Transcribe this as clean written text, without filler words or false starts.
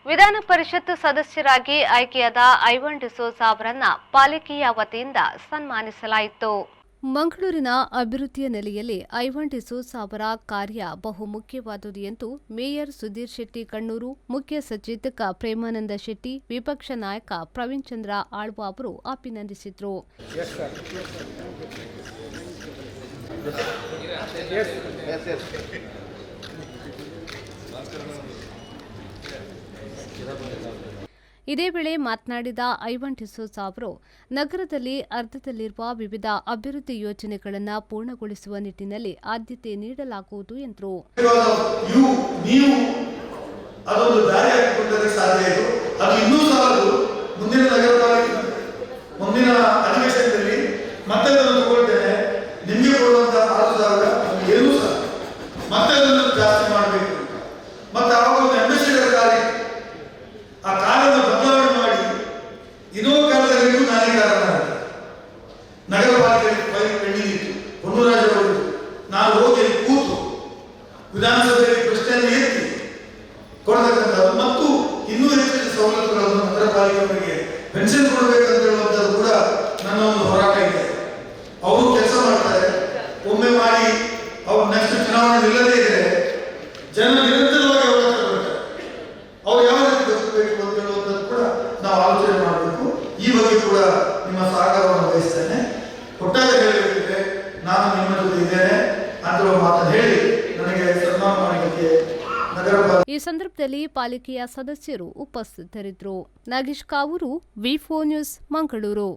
ವಿಧಾನ ಪರಿಷತ್ ಸದಸ್ಯರಾಗಿ ಆಯ್ಕೆಯಾದ ಐವನ್ ಡಿಸೋಜ ಅವರನ್ನ ಪಾಲಿಕೆಯ ವತಿಯಿಂದ ಸನ್ಮಾನಿಸಲಾಯಿತು. ಮಂಗಳೂರಿನ ಅಭಿವೃದ್ಧಿಯ ನೆಲೆಯಲ್ಲಿ ಐವನ್ ಡಿಸೋಜ ಅವರ ಕಾರ್ಯ ಬಹುಮುಖ್ಯವಾದುದು ಎಂದು ಮೇಯರ್ ಸುಧೀರ್ ಶೆಟ್ಟಿ ಕಣ್ಣೂರು, ಮುಖ್ಯ ಸಚೇತಕ ಪ್ರೇಮಾನಂದ ಶೆಟ್ಟಿ, ವಿಪಕ್ಷ ನಾಯಕ ಪ್ರವೀಣ್ ಚಂದ್ರ ಆಳ್ವ ಅವರು ಅಭಿನಂದಿಸಿದರು. ಇದೇ ವೇಳೆ ಮಾತನಾಡಿದ ಐವನ್ ಡಿಸೋಜ ಅವರು, ನಗರದಲ್ಲಿ ಅರ್ಧದಲ್ಲಿರುವ ವಿವಿಧ ಅಭಿವೃದ್ಧಿ ಯೋಜನೆಗಳನ್ನು ಪೂರ್ಣಗೊಳಿಸುವ ನಿಟ್ಟಿನಲ್ಲಿ ಆದ್ಯತೆ ನೀಡಲಾಗುವುದು ಎಂದರು. ನಗರ ಪಾಲಿಕೆ ಪೆಂಡಿಂಗ್ ನಾನು ಹೋಗಿ ಕೂತು ವಿಧಾನಸಭೆಯಲ್ಲಿ ಪ್ರಶ್ನೆಯನ್ನು ಎತ್ತಿ ಕೊಡತಕ್ಕಂಥದ್ದು ಮತ್ತು ಇನ್ನೂ ಹೆಚ್ಚಿನ ಸವಲತ್ತುಗಳನ್ನು ನಗರ ಪಾಲಿಕೆಯವರಿಗೆ ಪೆನ್ಷನ್ ಕೊಡಬೇಕಂತ ಹೇಳುವಂಥದ್ದು ಕೂಡ ನನ್ನ ಒಂದು ಹೋರಾಟ ಇದೆ. ಅವರು ಕೆಲಸ ಮಾಡ್ತಾರೆ, ಒಮ್ಮೆ ಮಾಡಿ ಅವ್ರು ನೆಕ್ಸ್ಟ್ ಚುನಾವಣೆ ನಿಲ್ಲದೇ ಇದ್ರೆ ಜನ ನಿರಂತರವಾಗಿ ಅವರ ಹತ್ರ ಬರ್ತಾರೆ. ಅವ್ರು ಯಾವ ರೀತಿ ಬದುಕಬೇಕು ಅಂತ ಹೇಳುವಂಥದ್ದು ಕೂಡ ನಾವು ಆಲೋಚನೆ ಮಾಡಬೇಕು. ಈ ಬಗ್ಗೆ ಕೂಡ ನಿಮ್ಮ ಸಹಕಾರವನ್ನು ಬಯಸ್ತೇನೆ. ಒಟ್ಟಾರೆ ಹೇಳಬೇಕಿದ್ರೆ ನಾನು ನಿಮ್ಮ ಜೊತೆ ಇದ್ದೇನೆ ಅಂತ ಮಾತನ್ನು ಹೇಳಿ ನನಗೆ ಸನ್ಮಾನ ಮಾಡಲಿಕ್ಕೆ ಈ ಸಂದರ್ಭದಲ್ಲಿ ಪಾಲಿಕೆಯ ಸದಸ್ಯರು ಉಪಸ್ಥಿತರಿದ್ದರು. ನಾಗೇಶ್ ಕಾವೂರು, ವಿ4 ನ್ಯೂಸ್, ಮಂಗಳೂರು.